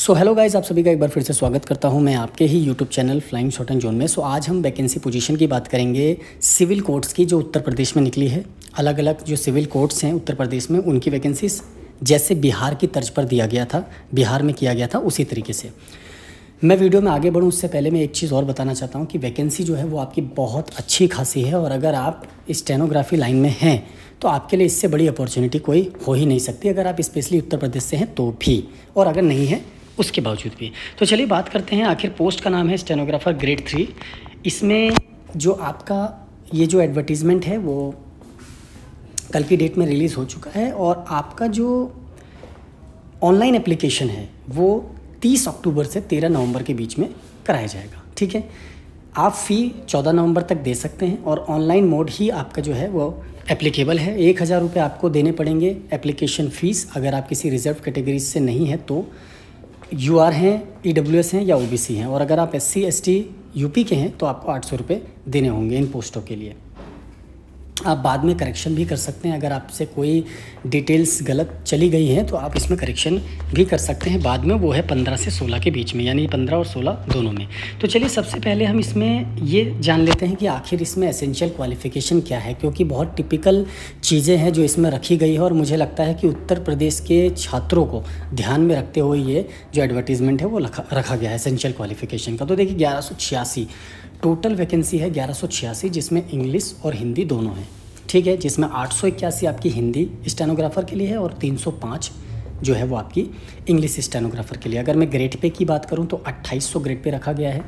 So hello guys, आप सभी का एक बार फिर से स्वागत करता हूं मैं आपके ही YouTube channel flying shot and zone में। सो आज हम वैकेंसी पोजीशन की बात करेंगे सिविल कोर्ट्स की, जो उत्तर प्रदेश में निकली है। अलग अलग जो सिविल कोर्ट्स हैं उत्तर प्रदेश में, उनकी वैकेंसीज जैसे बिहार की तर्ज पर दिया गया था, बिहार में किया गया था, उसी तरीके से। मैं वीडियो में आगे बढ़ूँ उससे पहले मैं एक चीज़ और बताना चाहता हूँ कि वैकेंसी जो है वो आपकी बहुत अच्छी खासी है, और अगर आप स्टेनोग्राफी लाइन में हैं तो आपके लिए इससे बड़ी अपॉर्चुनिटी कोई हो ही नहीं सकती, अगर आप स्पेशली उत्तर प्रदेश से हैं तो भी, और अगर नहीं है उसके बावजूद भी। तो चलिए बात करते हैं। आखिर पोस्ट का नाम है स्टेनोग्राफर ग्रेड 3। इसमें जो आपका ये जो एडवर्टीज़मेंट है वो कल की डेट में रिलीज़ हो चुका है, और आपका जो ऑनलाइन एप्लीकेशन है वो 30 अक्टूबर से 13 नवंबर के बीच में कराया जाएगा। ठीक है, आप फ़ी 14 नवंबर तक दे सकते हैं, और ऑनलाइन मोड ही आपका जो है वो एप्लीकेबल है। 1000 रुपये आपको देने पड़ेंगे एप्लीकेशन फ़ीस, अगर आप किसी रिजर्व कैटेगरी से नहीं है तो, यूआर हैं, ईडब्ल्यूएस हैं या ओबीसी हैं, और अगर आप एससी एसटी यूपी के हैं तो आपको 800 रुपये देने होंगे इन पोस्टों के लिए। आप बाद में करेक्शन भी कर सकते हैं, अगर आपसे कोई डिटेल्स गलत चली गई हैं तो आप इसमें करेक्शन भी कर सकते हैं बाद में। वो है 15 से 16 के बीच में, यानी 15 और 16 दोनों में। तो चलिए सबसे पहले हम इसमें ये जान लेते हैं कि आखिर इसमें एसेंशियल क्वालिफ़िकेशन क्या है, क्योंकि बहुत टिपिकल चीज़ें हैं जो इसमें रखी गई है, और मुझे लगता है कि उत्तर प्रदेश के छात्रों को ध्यान में रखते हुए ये जो एडवर्टीज़मेंट है वो रखा गया है एसेंशियल क्वालिफ़िकेशन का। तो देखिए 1186 टोटल वैकेंसी है, 1186, जिसमें इंग्लिश और हिंदी दोनों हैं। ठीक है, जिसमें 881 आपकी हिंदी स्टेनोग्राफ़र के लिए है, और 305 जो है वो आपकी इंग्लिश स्टेनोग्राफ़र के लिए। अगर मैं ग्रेड पे की बात करूं तो 2800 ग्रेड पे रखा गया है।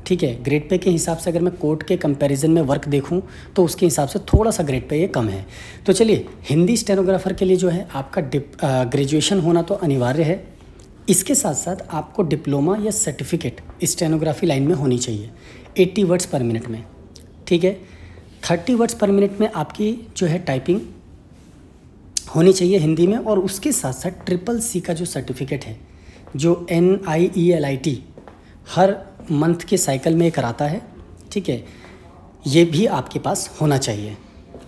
ठीक है, ग्रेड पे के हिसाब से अगर मैं कोर्ट के कंपैरिजन में वर्क देखूं तो उसके हिसाब से थोड़ा सा ग्रेड पे ये कम है। तो चलिए, हिंदी स्टेनोग्राफ़र के लिए जो है आपका ग्रेजुएशन होना तो अनिवार्य है। इसके साथ साथ आपको डिप्लोमा या सर्टिफिकेट स्टेनोग्राफी लाइन में होनी चाहिए 80 वर्ड्स पर मिनट में। ठीक है, 30 वर्ड्स पर मिनट में आपकी जो है टाइपिंग होनी चाहिए हिंदी में, और उसके साथ साथ CCC का जो सर्टिफिकेट है, जो NIELIT हर मंथ के साइकिल में कराता है। ठीक है, ये भी आपके पास होना चाहिए।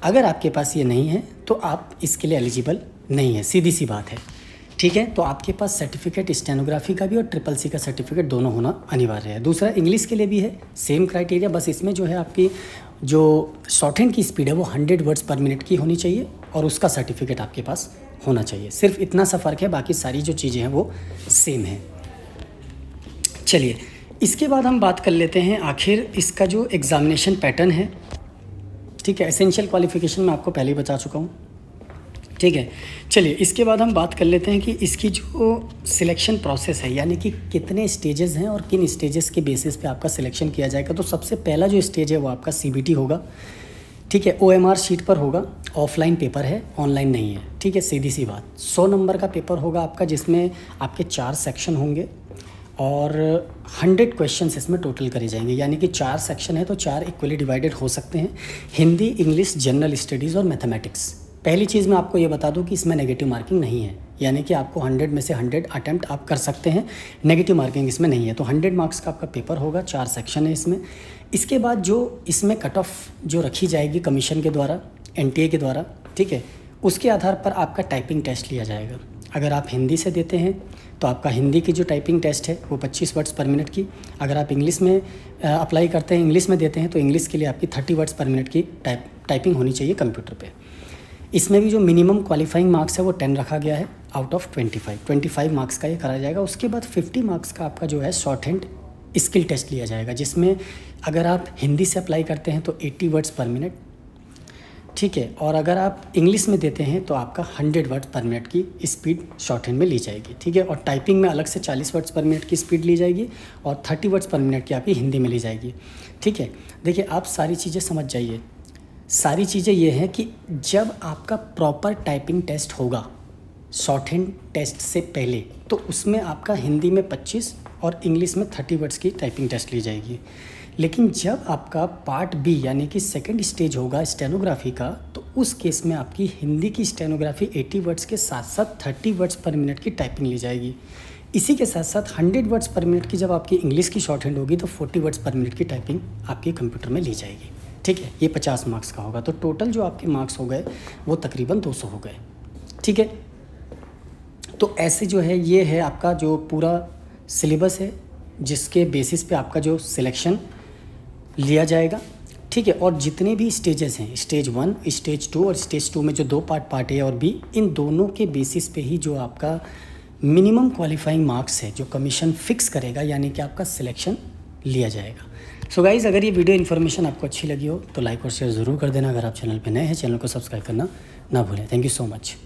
अगर आपके पास ये नहीं है तो आप इसके लिए एलिजिबल नहीं है, सीधी सी बात है। ठीक है, तो आपके पास सर्टिफिकेट स्टेनोग्राफी का भी और CCC का सर्टिफिकेट दोनों होना अनिवार्य है। दूसरा, इंग्लिश के लिए भी है सेम क्राइटेरिया, बस इसमें जो है आपकी जो शॉर्ट हैंड की स्पीड है वो 100 वर्ड्स पर मिनट की होनी चाहिए, और उसका सर्टिफिकेट आपके पास होना चाहिए। सिर्फ इतना सा फ़र्क है, बाकी सारी जो चीज़ें हैं वो सेम हैं। चलिए, इसके बाद हम बात कर लेते हैं आखिर इसका जो एग्ज़ामिनेशन पैटर्न है। ठीक है, एसेंशियल क्वालिफ़िकेशन मैं आपको पहले ही बता चुका हूँ। ठीक है, चलिए इसके बाद हम बात कर लेते हैं कि इसकी जो सिलेक्शन प्रोसेस है, यानी कि कितने स्टेजेस हैं और किन स्टेजेस के बेसिस पे आपका सिलेक्शन किया जाएगा। तो सबसे पहला जो स्टेज है वो आपका CBT होगा। ठीक है, OMR शीट पर होगा, ऑफलाइन पेपर है, ऑनलाइन नहीं है। ठीक है, सीधी सी बात। 100 नंबर का पेपर होगा आपका, जिसमें आपके 4 सेक्शन होंगे, और 100 क्वेश्चंस इसमें टोटल करे जाएंगे, यानी कि 4 सेक्शन है तो 4 इक्वली डिवाइडेड हो सकते हैं। हिंदी, इंग्लिश, जनरल स्टडीज़ और मैथमेटिक्स। पहली चीज़ मैं आपको ये बता दूं कि इसमें नेगेटिव मार्किंग नहीं है, यानी कि आपको 100 में से 100 अटैम्प्ट आप कर सकते हैं, नेगेटिव मार्किंग इसमें नहीं है। तो 100 मार्क्स का आपका पेपर होगा, 4 सेक्शन है इसमें। इसके बाद जो इसमें कट ऑफ जो रखी जाएगी कमीशन के द्वारा, NTA के द्वारा, ठीक है, उसके आधार पर आपका टाइपिंग टेस्ट लिया जाएगा। अगर आप हिंदी से देते हैं तो आपका हिंदी की जो टाइपिंग टेस्ट है वो 25 वर्ड्स पर मिनट की। अगर आप इंग्लिश में अप्लाई करते हैं, इंग्लिश में देते हैं, तो इंग्लिश के लिए आपकी 30 वर्ड्स पर मिनट की टाइपिंग होनी चाहिए कंप्यूटर पे। इसमें भी जो मिनिमम क्वालिफाइंग मार्क्स है वो 10 रखा गया है आउट ऑफ 25 मार्क्स का ये कराया जाएगा। उसके बाद 50 मार्क्स का आपका जो है शॉर्ट हैंड स्किल टेस्ट लिया जाएगा, जिसमें अगर आप हिंदी से अप्लाई करते हैं तो 80 वर्ड्स पर मिनट। ठीक है, और अगर आप इंग्लिश में देते हैं तो आपका 100 वर्ड्स पर मिनट की स्पीड शॉर्ट हैंड में ली जाएगी। ठीक है, और टाइपिंग में अलग से 40 वर्ड्स पर मिनट की स्पीड ली जाएगी, और 30 वर्ड्स पर मिनट की आपकी हिंदी में ली जाएगी। ठीक है, देखिए आप सारी चीज़ें समझ जाइए। सारी चीज़ें ये हैं कि जब आपका प्रॉपर टाइपिंग टेस्ट होगा शॉर्ट हैंड टेस्ट से पहले, तो उसमें आपका हिंदी में 25 और इंग्लिश में 30 वर्ड्स की टाइपिंग टेस्ट ली जाएगी। लेकिन जब आपका पार्ट बी यानी कि सेकंड स्टेज होगा स्टेनोग्राफी का, तो उस केस में आपकी हिंदी की स्टेनोग्राफी 80 वर्ड्स के साथ साथ 30 वर्ड्स पर मिनट की टाइपिंग ली जाएगी। इसी के साथ साथ 100 वर्ड्स पर मिनट की जब आपकी इंग्लिश की शॉर्ट हैंड होगी तो 40 वर्ड्स पर मिनट की टाइपिंग आपके कंप्यूटर में ली जाएगी। ठीक है, ये 50 मार्क्स का होगा, तो टोटल जो आपके मार्क्स हो गए वो तकरीबन 200 हो गए। ठीक है, तो ऐसे जो है ये है आपका जो पूरा सिलेबस है जिसके बेसिस पे आपका जो सिलेक्शन लिया जाएगा, ठीक है। और जितने भी स्टेजेस हैं, स्टेज 1, स्टेज 2 और स्टेज 2 में जो 2 पार्ट ए और बी, इन दोनों के बेसिस पे ही जो आपका मिनिमम क्वालिफाइंग मार्क्स है जो कमीशन फिक्स करेगा, यानी कि आपका सिलेक्शन लिया जाएगा। सो गाइज़, अगर ये वीडियो इन्फॉर्मेशन आपको अच्छी लगी हो तो लाइक और शेयर ज़रूर कर देना। अगर आप चैनल पे नए हैं, चैनल को सब्सक्राइब करना ना भूलें। Thank you so much.